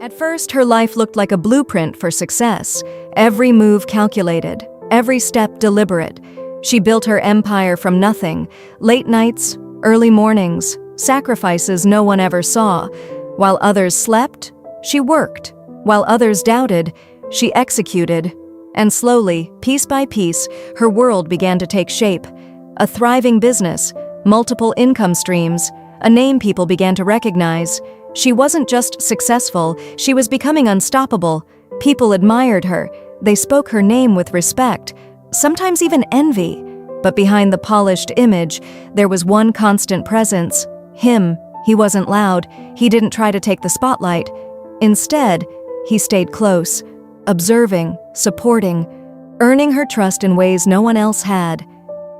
At first, her life looked like a blueprint for success. Every move calculated, every step deliberate. She built her empire from nothing. Late nights, early mornings, sacrifices no one ever saw. While others slept, she worked. While others doubted, she executed. And slowly, piece by piece, her world began to take shape. A thriving business, multiple income streams, a name people began to recognize. She wasn't just successful, she was becoming unstoppable. People admired her. They spoke her name with respect, sometimes even envy. But behind the polished image, there was one constant presence. Him. He wasn't loud. He didn't try to take the spotlight. Instead, he stayed close, observing, supporting, earning her trust in ways no one else had.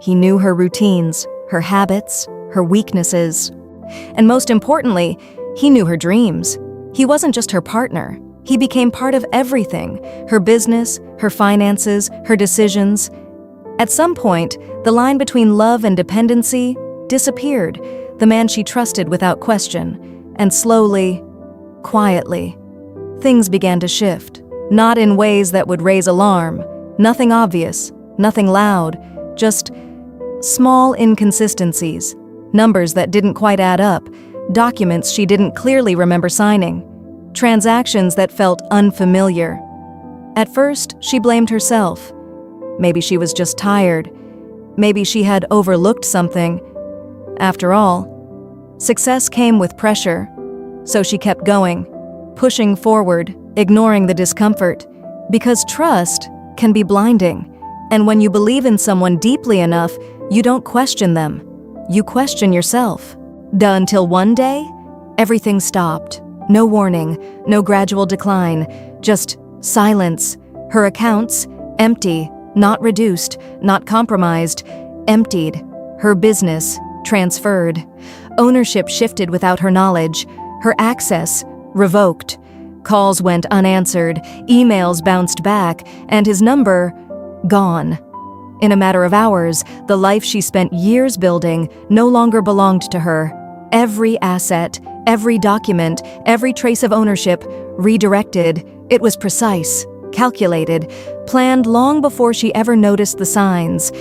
He knew her routines, her habits, her weaknesses. And most importantly, he knew her dreams. He wasn't just her partner. He became part of everything, her business, her finances, her decisions. At some point, the line between love and dependency disappeared, the man she trusted without question. And slowly, quietly, things began to shift. Not in ways that would raise alarm. Nothing obvious, nothing loud, just small inconsistencies, numbers that didn't quite add up, documents she didn't clearly remember signing, transactions that felt unfamiliar. At first, she blamed herself. Maybe she was just tired. Maybe she had overlooked something. After all, success came with pressure, so she kept going, pushing forward, ignoring the discomfort, because trust can be blinding. And when you believe in someone deeply enough, you don't question them. You question yourself. Until one day, everything stopped. No warning, no gradual decline, just silence. Her accounts, empty, not reduced, not compromised, emptied. Her business, transferred. Ownership shifted without her knowledge. Her access, revoked. Calls went unanswered, emails bounced back, and his number, gone. In a matter of hours, the life she spent years building no longer belonged to her. Every asset, every document, every trace of ownership, redirected. It was precise, calculated, planned long before she ever noticed the signs.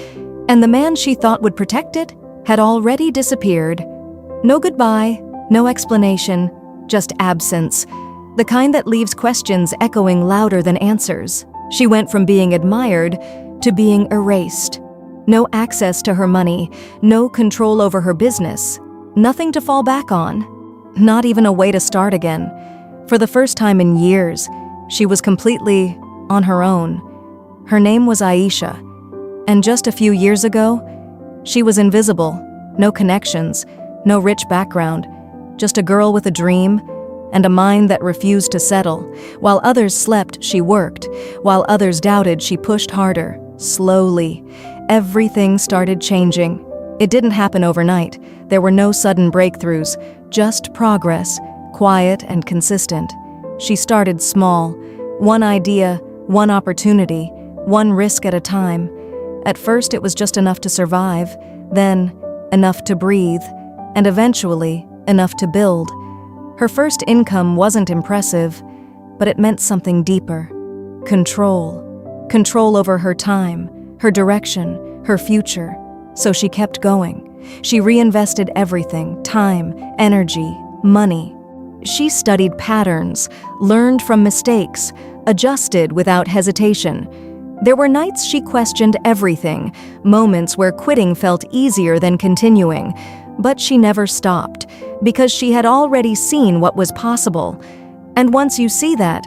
And the man she thought would protect it had already disappeared. No goodbye, no explanation, just absence. The kind that leaves questions echoing louder than answers. She went from being admired to being erased. No access to her money, no control over her business, nothing to fall back on, not even a way to start again. For the first time in years, she was completely on her own. Her name was Aisha, and just a few years ago, she was invisible, no connections, no rich background, just a girl with a dream and a mind that refused to settle. While others slept, she worked. While others doubted, she pushed harder. Slowly, everything started changing. It didn't happen overnight. There were no sudden breakthroughs, just progress, quiet and consistent. She started small, one idea, one opportunity, one risk at a time. At first, it was just enough to survive, then enough to breathe, and eventually enough to build. Her first income wasn't impressive, but it meant something deeper. Control. Control over her time, her direction, her future. So she kept going. She reinvested everything, time, energy, money. She studied patterns, learned from mistakes, adjusted without hesitation. There were nights she questioned everything, moments where quitting felt easier than continuing. But she never stopped, because she had already seen what was possible. And once you see that,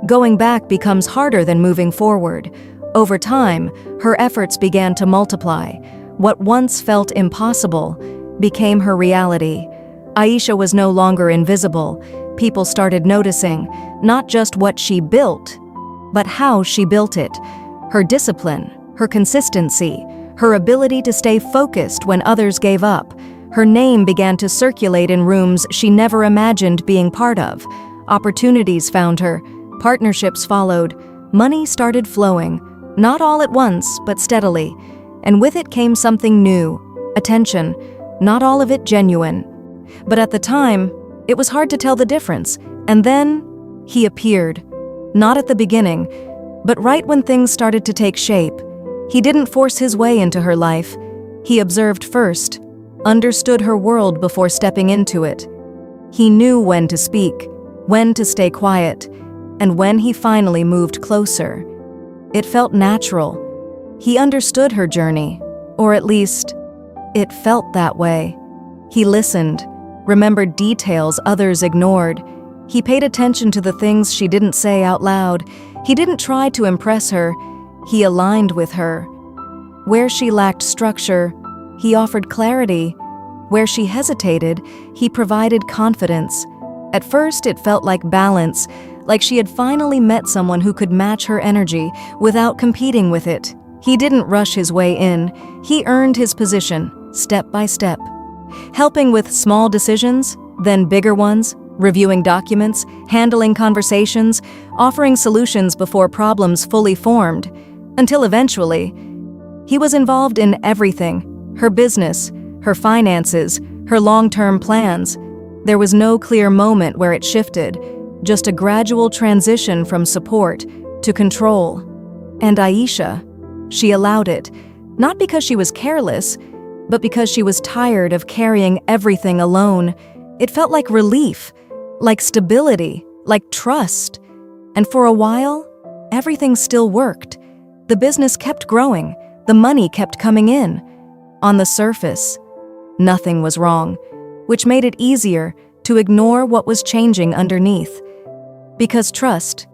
going back becomes harder than moving forward. Over time, her efforts began to multiply. What once felt impossible became her reality. Aisha was no longer invisible. People started noticing not just what she built, but how she built it. Her discipline, her consistency, her ability to stay focused when others gave up. Her name began to circulate in rooms she never imagined being part of. Opportunities found her, partnerships followed, money started flowing, not all at once, but steadily. And with it came something new, attention, not all of it genuine. But at the time, it was hard to tell the difference. And then, He appeared, not at the beginning, but right when things started to take shape. He didn't force his way into her life. He observed first, understood her world before stepping into it. He knew when to speak, when to stay quiet, and when he finally moved closer. It felt natural. He understood her journey, or at least, it felt that way. He listened, remembered details others ignored. He paid attention to the things she didn't say out loud. He didn't try to impress her. He aligned with her. Where she lacked structure, he offered clarity. Where she hesitated, he provided confidence. At first, it felt like balance, like she had finally met someone who could match her energy without competing with it. He didn't rush his way in. He earned his position, step by step. Helping with small decisions, then bigger ones, reviewing documents, handling conversations, offering solutions before problems fully formed, until eventually, he was involved in everything: her business, her finances, her long-term plans. There was no clear moment where it shifted, just a gradual transition from support to control. And Aisha, she allowed it, not because she was careless, but because she was tired of carrying everything alone. It felt like relief, like stability, like trust. And for a while, everything still worked. The business kept growing, the money kept coming in. On the surface, nothing was wrong, which made it easier to ignore what was changing underneath. Because trust,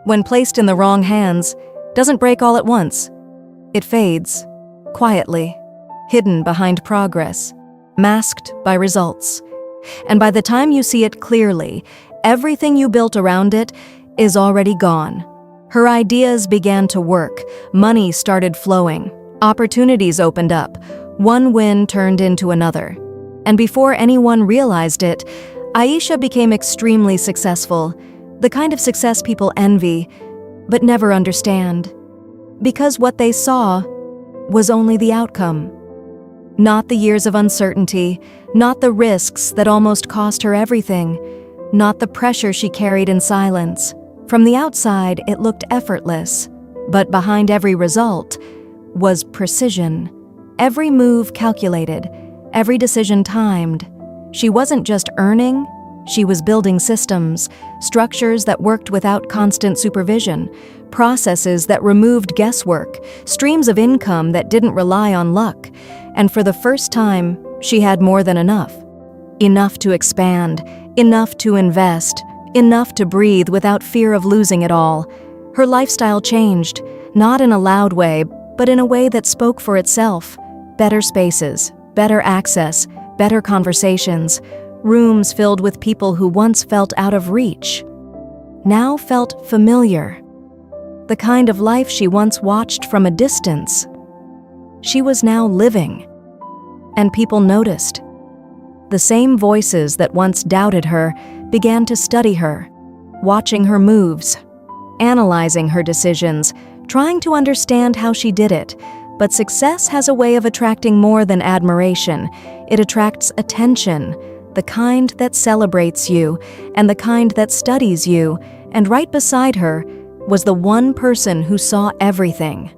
when placed in the wrong hands, doesn't break all at once. It fades, quietly, hidden behind progress, masked by results. And by the time you see it clearly, everything you built around it is already gone. Her ideas began to work, money started flowing, opportunities opened up, one win turned into another. And before anyone realized it, Aisha became extremely successful, the kind of success people envy, but never understand. Because what they saw was only the outcome. Not the years of uncertainty, not the risks that almost cost her everything, not the pressure she carried in silence. From the outside, it looked effortless, but behind every result was precision. Every move calculated, every decision timed. She wasn't just earning, she was building systems, structures that worked without constant supervision, processes that removed guesswork, streams of income that didn't rely on luck. And for the first time, she had more than enough. Enough to expand, enough to invest, enough to breathe without fear of losing it all. Her lifestyle changed, not in a loud way, but in a way that spoke for itself. Better spaces, better access, better conversations, rooms filled with people who once felt out of reach, now felt familiar. The kind of life she once watched from a distance, she was now living. And people noticed. The same voices that once doubted her began to study her, watching her moves, analyzing her decisions, trying to understand how she did it. But success has a way of attracting more than admiration. It attracts attention, the kind that celebrates you and the kind that studies you. And right beside her was the one person who saw everything.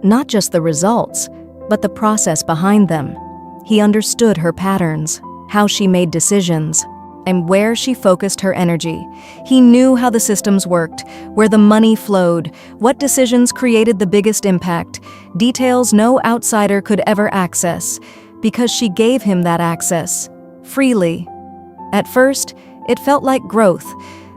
Not just the results, but the process behind them. He understood her patterns, how she made decisions, and where she focused her energy. He knew how the systems worked, where the money flowed, what decisions created the biggest impact, details no outsider could ever access, because she gave him that access, freely. At first, it felt like growth,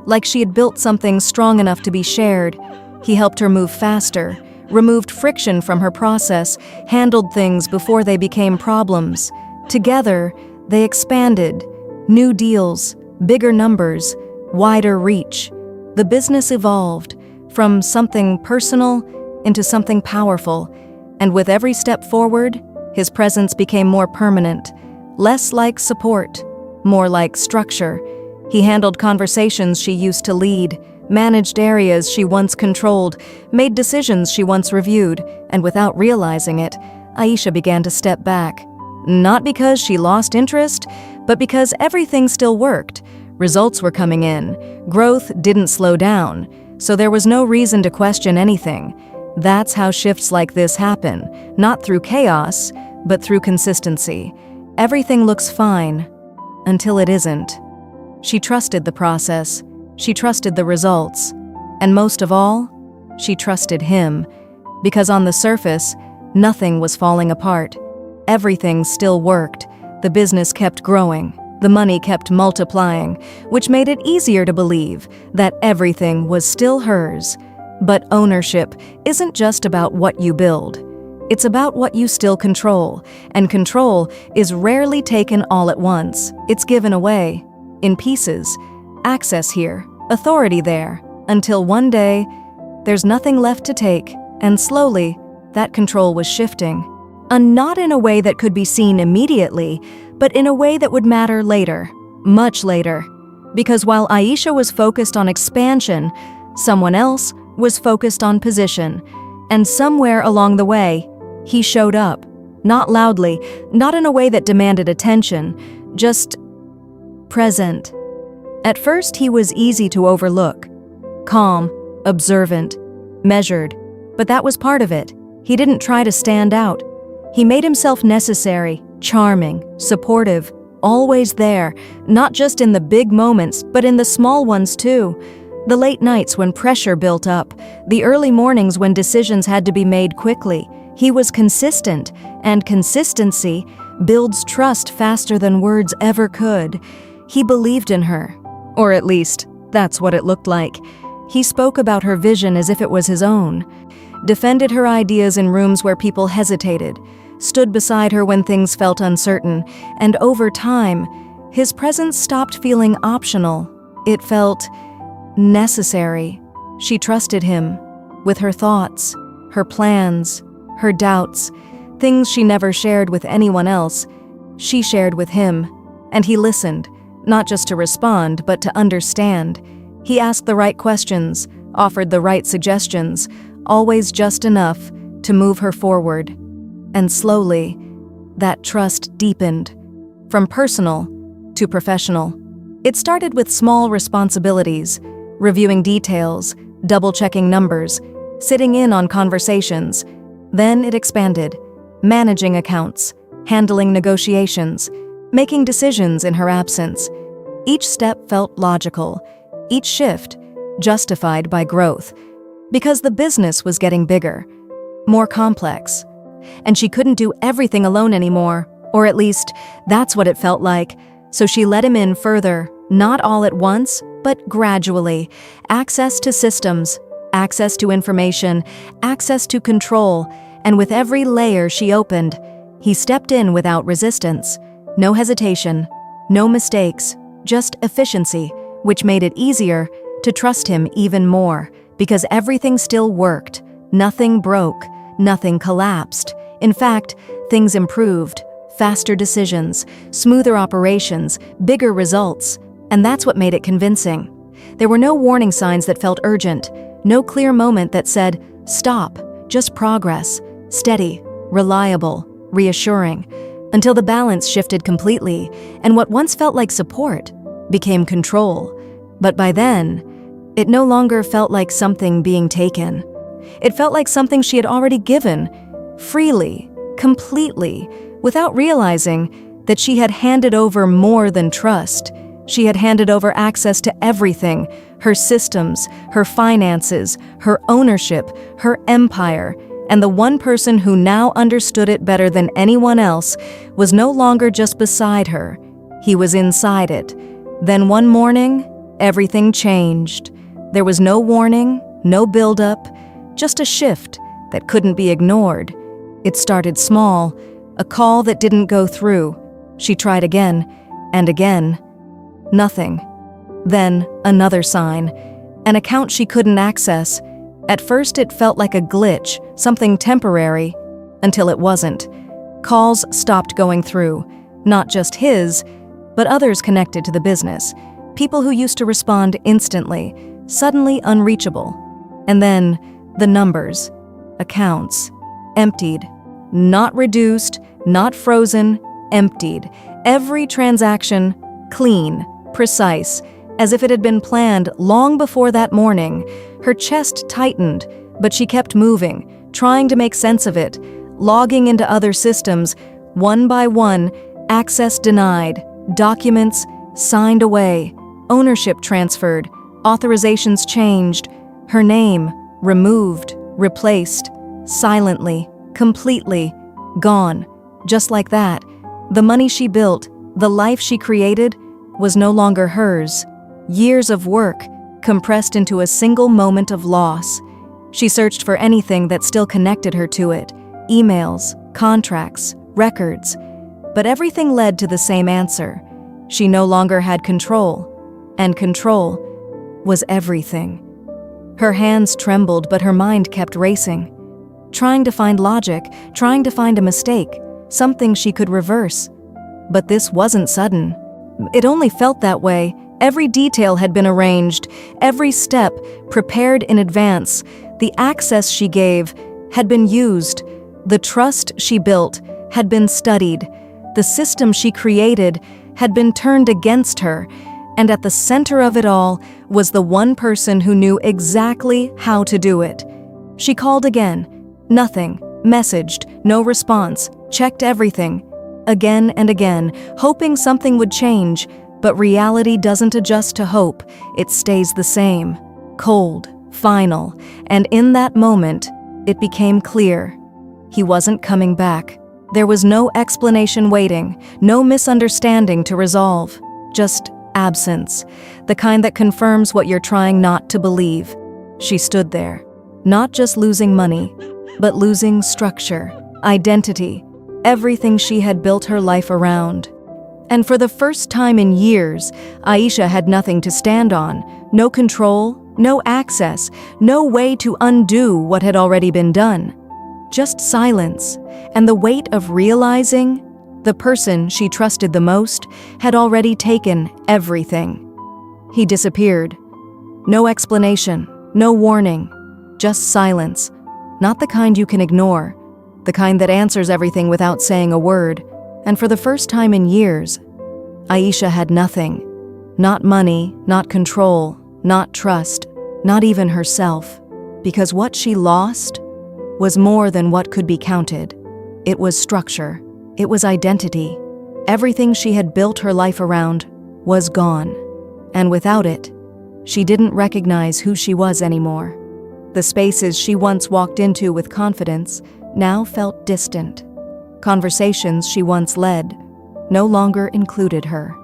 like she had built something strong enough to be shared. He helped her move faster, removed friction from her process, handled things before they became problems. Together, they expanded. New deals, bigger numbers, wider reach. The business evolved from something personal into something powerful, and with every step forward, his presence became more permanent, less like support, more like structure. He handled conversations she used to lead, managed areas she once controlled, made decisions she once reviewed, and without realizing it, Aisha began to step back. Not because she lost interest, but because everything still worked. Results were coming in. Growth didn't slow down, so there was no reason to question anything. That's how shifts like this happen, not through chaos, but through consistency. Everything looks fine until it isn't. She trusted the process, she trusted the results, and most of all, she trusted him, because on the surface, nothing was falling apart. Everything still worked. The business kept growing. The money kept multiplying, which made it easier to believe that everything was still hers. But ownership isn't just about what you build. It's about what you still control, and control is rarely taken all at once. It's given away, in pieces, access here, authority there, until one day, there's nothing left to take, and slowly, that control was shifting. And not in a way that could be seen immediately, but in a way that would matter later, much later. Because while Aisha was focused on expansion, someone else was focused on position. And somewhere along the way, he showed up. Not loudly, not in a way that demanded attention, just present. At first, he was easy to overlook. Calm, observant, measured. But that was part of it. He didn't try to stand out. He made himself necessary, charming, supportive, always there, not just in the big moments, but in the small ones too. The late nights when pressure built up, the early mornings when decisions had to be made quickly. He was consistent, and consistency builds trust faster than words ever could. He believed in her, or at least, that's what it looked like. He spoke about her vision as if it was his own, defended her ideas in rooms where people hesitated, stood beside her when things felt uncertain, and over time, his presence stopped feeling optional. It felt necessary. She trusted him with her thoughts, her plans, her doubts, things she never shared with anyone else. She shared with him, and he listened, not just to respond, but to understand. He asked the right questions, offered the right suggestions, always just enough to move her forward. And slowly, that trust deepened, from personal to professional. It started with small responsibilities, reviewing details, double-checking numbers, sitting in on conversations. Then it expanded, managing accounts, handling negotiations, making decisions in her absence. Each step felt logical, each shift justified by growth, because the business was getting bigger, more complex, and she couldn't do everything alone anymore, or at least that's what it felt like. So she let him in further, not all at once, but gradually. Access to systems, access to information, access to control, and with every layer she opened, he stepped in without resistance. No hesitation, no mistakes, just efficiency, which made it easier to trust him even more, because everything still worked. Nothing broke, nothing collapsed. In fact, things improved. Faster decisions, smoother operations, bigger results. And that's what made it convincing. There were no warning signs that felt urgent, no clear moment that said, stop, just progress, steady, reliable, reassuring, until the balance shifted completely, and what once felt like support became control. But by then, it no longer felt like something being taken. It felt like something she had already given, freely, completely, without realizing that she had handed over more than trust. She had handed over access to everything, her systems, her finances, her ownership, her empire, and the one person who now understood it better than anyone else was no longer just beside her. He was inside it. Then one morning, everything changed. There was no warning, no buildup, just a shift that couldn't be ignored. It started small, a call that didn't go through. She tried again and again. Nothing. Then another sign, an account she couldn't access. At first it felt like a glitch, something temporary, until it wasn't. Calls stopped going through, not just his, but others connected to the business. People who used to respond instantly, suddenly unreachable. And then the numbers, accounts, emptied. Not reduced, not frozen, emptied. Every transaction, clean, precise, as if it had been planned long before that morning. Her chest tightened, but she kept moving, trying to make sense of it, logging into other systems. One by one, access denied, documents signed away, ownership transferred, authorizations changed, her name removed, replaced, silently, completely, gone. Just like that, the money she built, the life she created, was no longer hers. Years of work compressed into a single moment of loss. She searched for anything that still connected her to it: emails, contracts, records. But everything led to the same answer. She no longer had control, and control was everything. Her hands trembled, but her mind kept racing, trying to find logic, trying to find a mistake, something she could reverse. But this wasn't sudden. It only felt that way. Every detail had been arranged, every step prepared in advance. The access she gave had been used. The trust she built had been studied. The system she created had been turned against her. And at the center of it all was the one person who knew exactly how to do it. She called again. Nothing. Messaged. No response. Checked everything. Again and again, hoping something would change. But reality doesn't adjust to hope. It stays the same. Cold. Final. And in that moment, it became clear. He wasn't coming back. There was no explanation waiting, no misunderstanding to resolve. Just absence, the kind that confirms what you're trying not to believe. She stood there, not just losing money, but losing structure, identity, everything she had built her life around. And for the first time in years, Aisha had nothing to stand on, no control, no access, no way to undo what had already been done. Just silence, and the weight of realizing the person she trusted the most had already taken everything. He disappeared. No explanation, no warning, just silence. Not the kind you can ignore, the kind that answers everything without saying a word. And for the first time in years, Aisha had nothing. Not money, not control, not trust, not even herself. Because what she lost was more than what could be counted. It was structure. It was identity. Everything she had built her life around was gone. And without it, she didn't recognize who she was anymore. The spaces she once walked into with confidence now felt distant. Conversations she once led no longer included her.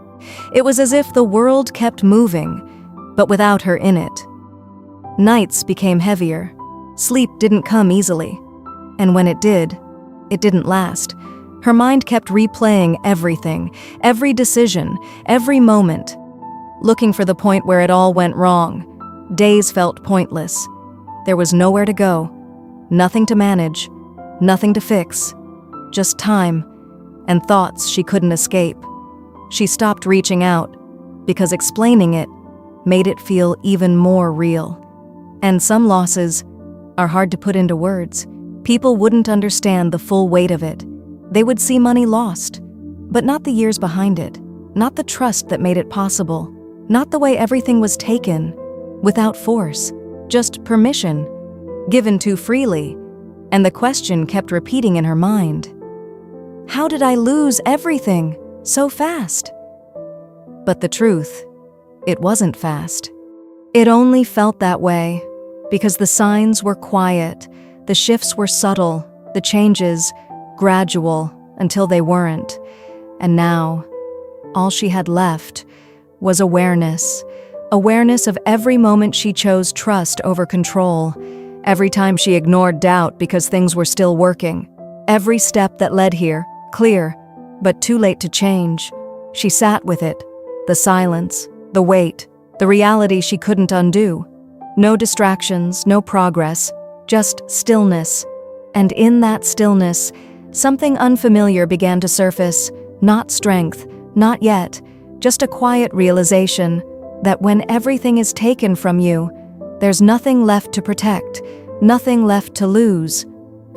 It was as if the world kept moving, but without her in it. Nights became heavier. Sleep didn't come easily. And when it didn't last. Her mind kept replaying everything, every decision, every moment, looking for the point where it all went wrong. Days felt pointless. There was nowhere to go, nothing to manage, nothing to fix, just time and thoughts she couldn't escape. She stopped reaching out because explaining it made it feel even more real. And some losses are hard to put into words. People wouldn't understand the full weight of it. They would see money lost, but not the years behind it, not the trust that made it possible, not the way everything was taken, without force, just permission, given too freely. And the question kept repeating in her mind. How did I lose everything so fast? But the truth, it wasn't fast. It only felt that way because the signs were quiet, the shifts were subtle, the changes gradual until they weren't. And now, all she had left was awareness. Awareness of every moment she chose trust over control. Every time she ignored doubt because things were still working. Every step that led here, clear, but too late to change. She sat with it. The silence, the weight, the reality she couldn't undo. No distractions, no progress, just stillness. And in that stillness, something unfamiliar began to surface. Not strength, not yet, just a quiet realization that when everything is taken from you, there's nothing left to protect, nothing left to lose.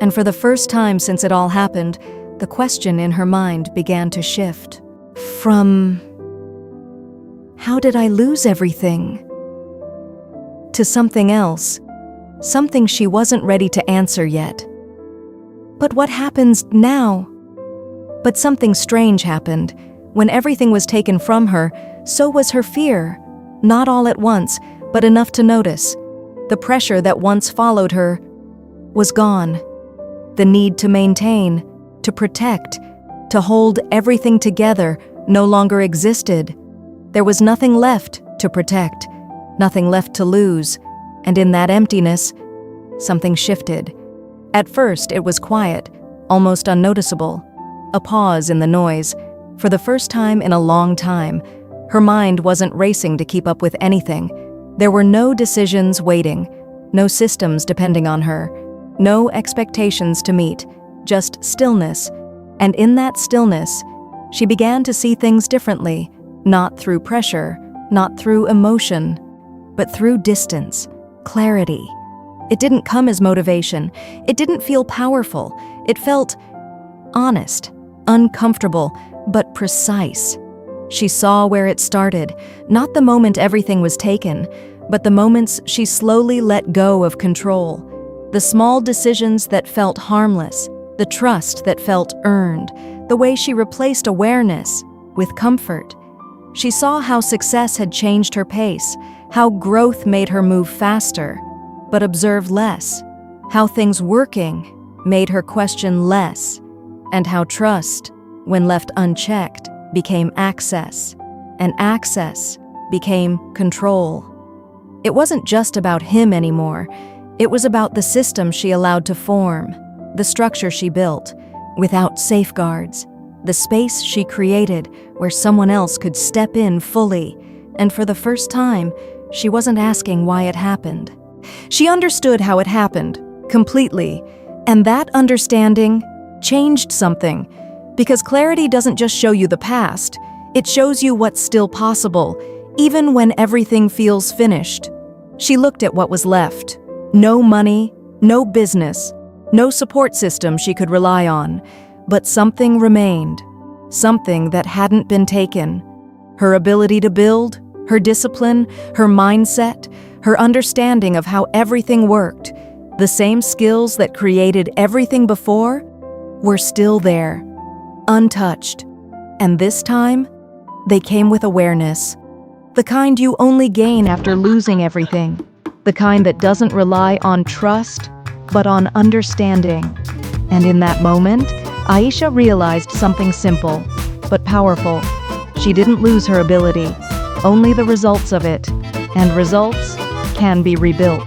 And for the first time since it all happened, the question in her mind began to shift. From How did I lose everything? To something else, something she wasn't ready to answer yet. But what happens now? But something strange happened. When everything was taken from her, so was her fear. Not all at once, but enough to notice. The pressure that once followed her was gone. The need to maintain, to protect, to hold everything together no longer existed. There was nothing left to protect, nothing left to lose, and in that emptiness, something shifted. At first, it was quiet, almost unnoticeable. A pause in the noise. For the first time in a long time, her mind wasn't racing to keep up with anything. There were no decisions waiting, no systems depending on her, no expectations to meet, just stillness. And in that stillness, she began to see things differently, not through pressure, not through emotion, but through distance, clarity. It didn't come as motivation. It didn't feel powerful. It felt honest, uncomfortable, but precise. She saw where it started, not the moment everything was taken, but the moments she slowly let go of control. The small decisions that felt harmless, the trust that felt earned, the way she replaced awareness with comfort. She saw how success had changed her pace, how growth made her move faster, but observe less, how things working made her question less, and how trust, when left unchecked, became access, and access became control. It wasn't just about him anymore. It was about the system she allowed to form, the structure she built, without safeguards, the space she created where someone else could step in fully. And for the first time, she wasn't asking why it happened. She understood how it happened, completely, and that understanding changed something. Because clarity doesn't just show you the past, it shows you what's still possible, even when everything feels finished. She looked at what was left. No money, no business, no support system she could rely on, but something remained, something that hadn't been taken. Her ability to build, her discipline, her mindset, her understanding of how everything worked, the same skills that created everything before, were still there, untouched. And this time, they came with awareness. The kind you only gain after losing everything. The kind that doesn't rely on trust, but on understanding. And in that moment, Aisha realized something simple, but powerful. She didn't lose her ability, only the results of it. And results can be rebuilt,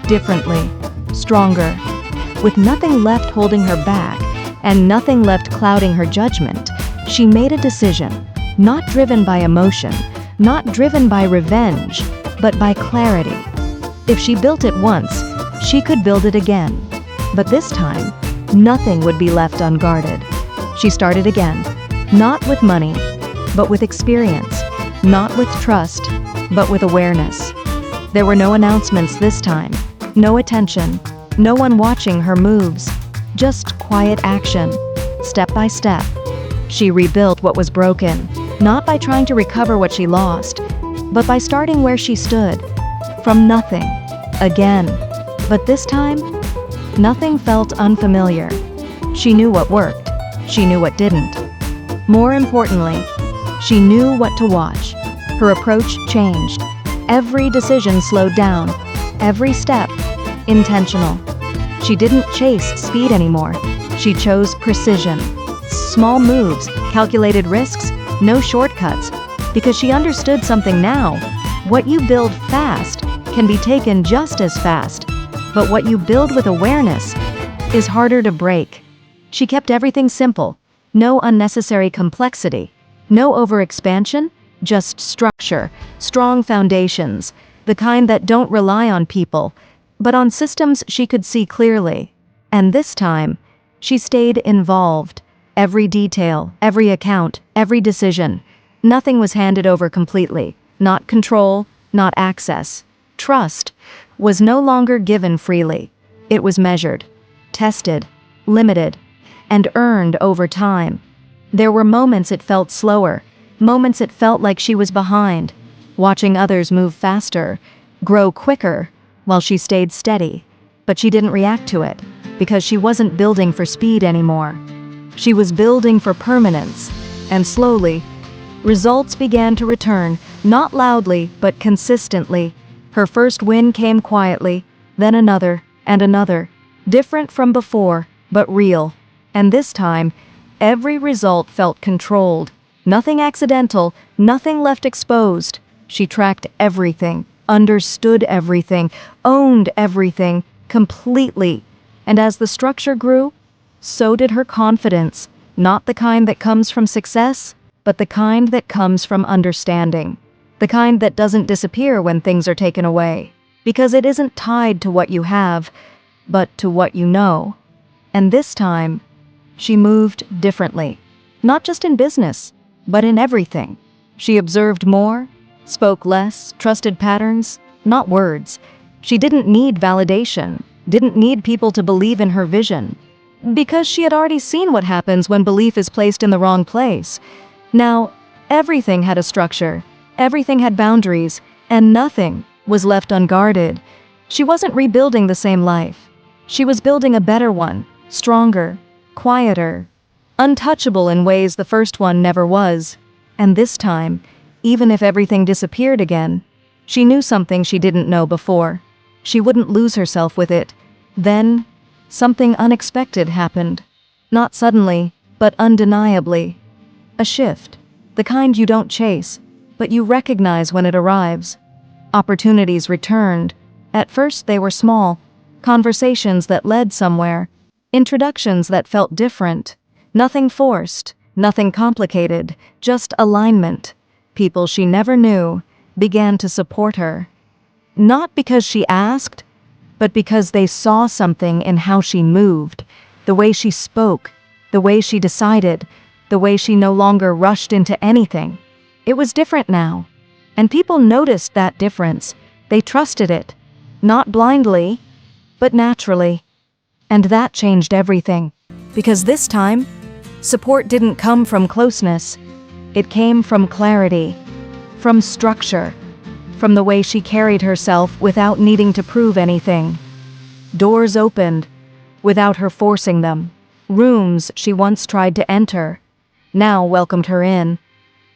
differently, stronger, with nothing left holding her back, and nothing left clouding her judgment. She made a decision, not driven by emotion, not driven by revenge, but by clarity. If she built it once, she could build it again. But this time, nothing would be left unguarded. She started again, not with money, but with experience, not with trust, but with awareness. There were no announcements this time, no attention, no one watching her moves, just quiet action, step by step. She rebuilt what was broken, not by trying to recover what she lost, but by starting where she stood, from nothing, again. But this time, nothing felt unfamiliar. She knew what worked, she knew what didn't. More importantly, she knew what to watch. Her approach changed. Every decision slowed down, every step intentional. She didn't chase speed anymore. She chose precision. Small moves, calculated risks, no shortcuts, because she understood something now. What you build fast can be taken just as fast, but what you build with awareness is harder to break. She kept everything simple, no unnecessary complexity, no overexpansion, just structure, strong foundations, the kind that don't rely on people, but on systems she could see clearly. And this time, she stayed involved. Every detail, every account, every decision. Nothing was handed over completely. Not control, not access. Trust was no longer given freely. It was measured, tested, limited, and earned over time. There were moments it felt slower, moments it felt like she was behind, watching others move faster, grow quicker, while she stayed steady. But she didn't react to it, because she wasn't building for speed anymore. She was building for permanence, and slowly, results began to return, not loudly, but consistently. Her first win came quietly, then another, and another, different from before, but real. And this time, every result felt controlled. Nothing accidental, nothing left exposed. She tracked everything, understood everything, owned everything, completely. And as the structure grew, so did her confidence, not the kind that comes from success, but the kind that comes from understanding. The kind that doesn't disappear when things are taken away, because it isn't tied to what you have, but to what you know. And this time, she moved differently, not just in business, but in everything. She observed more, spoke less, trusted patterns, not words. She didn't need validation, didn't need people to believe in her vision, because she had already seen what happens when belief is placed in the wrong place. Now, everything had a structure, everything had boundaries, and nothing was left unguarded. She wasn't rebuilding the same life. She was building a better one, stronger, quieter, untouchable in ways the first one never was. And this time, even if everything disappeared again, she knew something she didn't know before. She wouldn't lose herself with it. Then, something unexpected happened. Not suddenly, but undeniably. A shift, the kind you don't chase, but you recognize when it arrives. Opportunities returned. At first they were small, conversations that led somewhere, introductions that felt different. Nothing forced, nothing complicated, just alignment. People she never knew began to support her. Not because she asked, but because they saw something in how she moved, the way she spoke, the way she decided, the way she no longer rushed into anything. It was different now, and people noticed that difference. They trusted it, not blindly, but naturally. And that changed everything. Because this time, support didn't come from closeness. It came from clarity, from structure, from the way she carried herself without needing to prove anything. Doors opened without her forcing them. Rooms she once tried to enter now welcomed her in.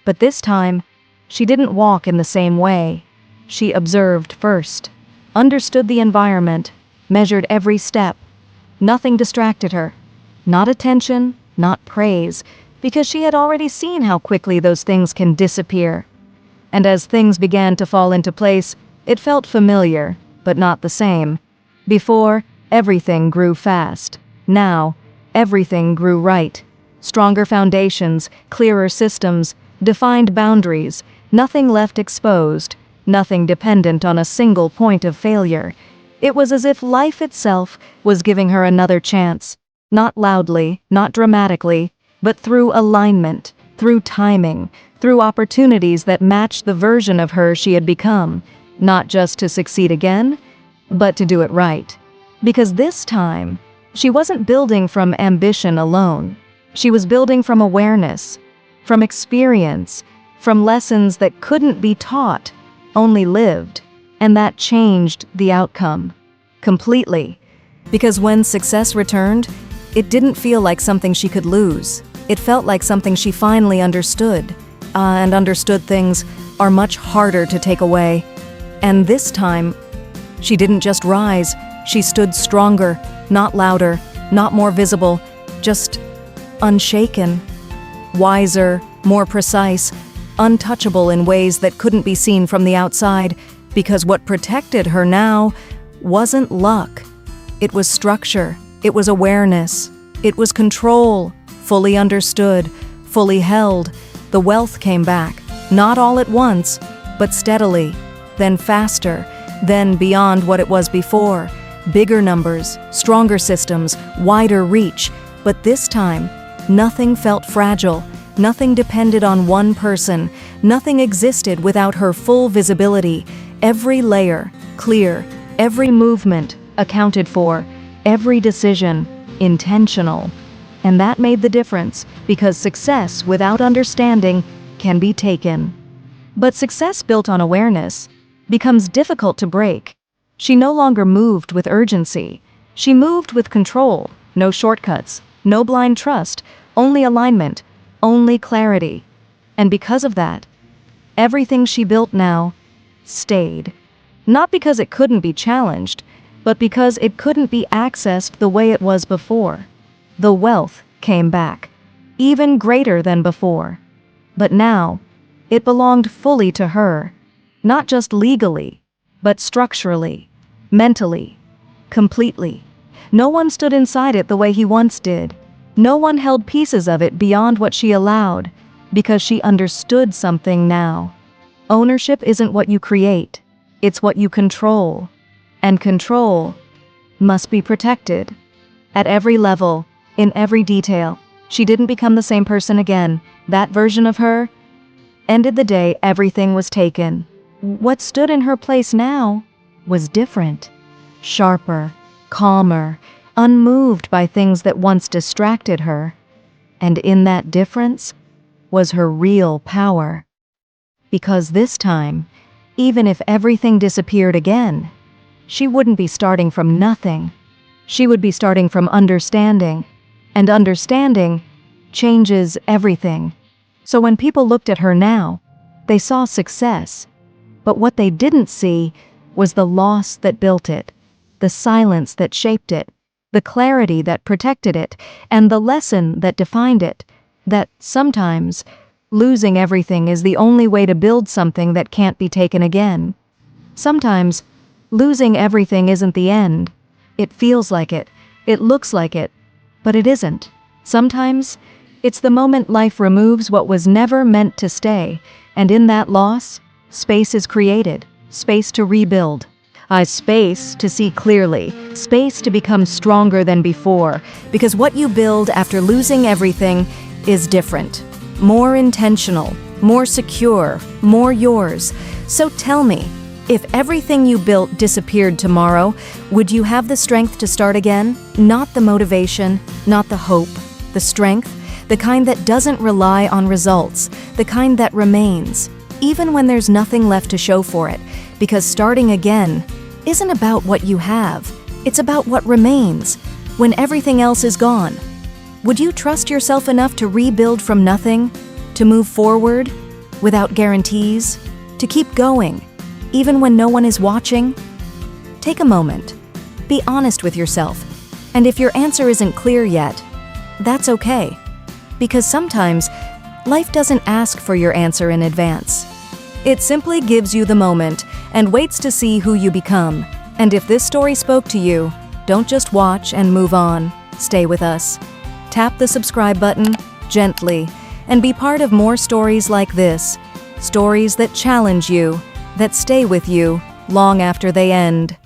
But this time, she didn't walk in the same way. She observed first, understood the environment, measured every step. Nothing distracted her. Not attention, not praise, because she had already seen how quickly those things can disappear. And as things began to fall into place, it felt familiar, but not the same. Before, everything grew fast. Now, everything grew right. Stronger foundations, clearer systems, defined boundaries, nothing left exposed, nothing dependent on a single point of failure. It was as if life itself was giving her another chance. Not loudly, not dramatically, but through alignment, through timing, through opportunities that matched the version of her she had become, not just to succeed again, but to do it right. Because this time, she wasn't building from ambition alone. She was building from awareness, from experience, from lessons that couldn't be taught, only lived. And that changed the outcome. Completely. Because when success returned, it didn't feel like something she could lose. It felt like something she finally understood. And understood things are much harder to take away. And this time, she didn't just rise, she stood stronger, not louder, not more visible, just unshaken. Wiser, more precise, untouchable in ways that couldn't be seen from the outside, because what protected her now wasn't luck. It was structure, it was awareness, it was control, fully understood, fully held. The wealth came back, not all at once, but steadily, then faster, then beyond what it was before. Bigger numbers, stronger systems, wider reach, but this time, nothing felt fragile, nothing depended on one person, nothing existed without her full visibility. Every layer, clear, every movement, accounted for, every decision, intentional. And that made the difference, because success without understanding can be taken. But success built on awareness becomes difficult to break. She no longer moved with urgency. She moved with control, no shortcuts, no blind trust, only alignment, only clarity. And because of that, everything she built now stayed. Not because it couldn't be challenged, but because it couldn't be accessed the way it was before. The wealth came back, even greater than before. But now, it belonged fully to her, not just legally, but structurally, mentally, completely. No one stood inside it the way he once did. No one held pieces of it beyond what she allowed, because she understood something now. Ownership isn't what you create, it's what you control. And control must be protected. At every level, in every detail, she didn't become the same person again. That version of her ended the day everything was taken. What stood in her place now was different, sharper, calmer, unmoved by things that once distracted her. And in that difference was her real power. Because this time, even if everything disappeared again, she wouldn't be starting from nothing. She would be starting from understanding. And understanding changes everything. So when people looked at her now, they saw success. But what they didn't see was the loss that built it, the silence that shaped it, the clarity that protected it, and the lesson that defined it, that sometimes losing everything is the only way to build something that can't be taken again. Sometimes losing everything isn't the end. It feels like it, it looks like it, but it isn't. Sometimes it's the moment life removes what was never meant to stay, and in that loss, space is created, space to rebuild. Space to see clearly, space to become stronger than before, because what you build after losing everything is different, more intentional, more secure, more yours. So tell me, if everything you built disappeared tomorrow, would you have the strength to start again? Not the motivation, not the hope, the strength, the kind that doesn't rely on results, the kind that remains, even when there's nothing left to show for it, because starting again isn't about what you have, it's about what remains when everything else is gone. Would you trust yourself enough to rebuild from nothing, to move forward without guarantees, to keep going, even when no one is watching? Take a moment, be honest with yourself, and if your answer isn't clear yet, that's okay, because sometimes life doesn't ask for your answer in advance. It simply gives you the moment and waits to see who you become. And if this story spoke to you, don't just watch and move on. Stay with us. Tap the subscribe button gently and be part of more stories like this. Stories that challenge you, that stay with you long after they end.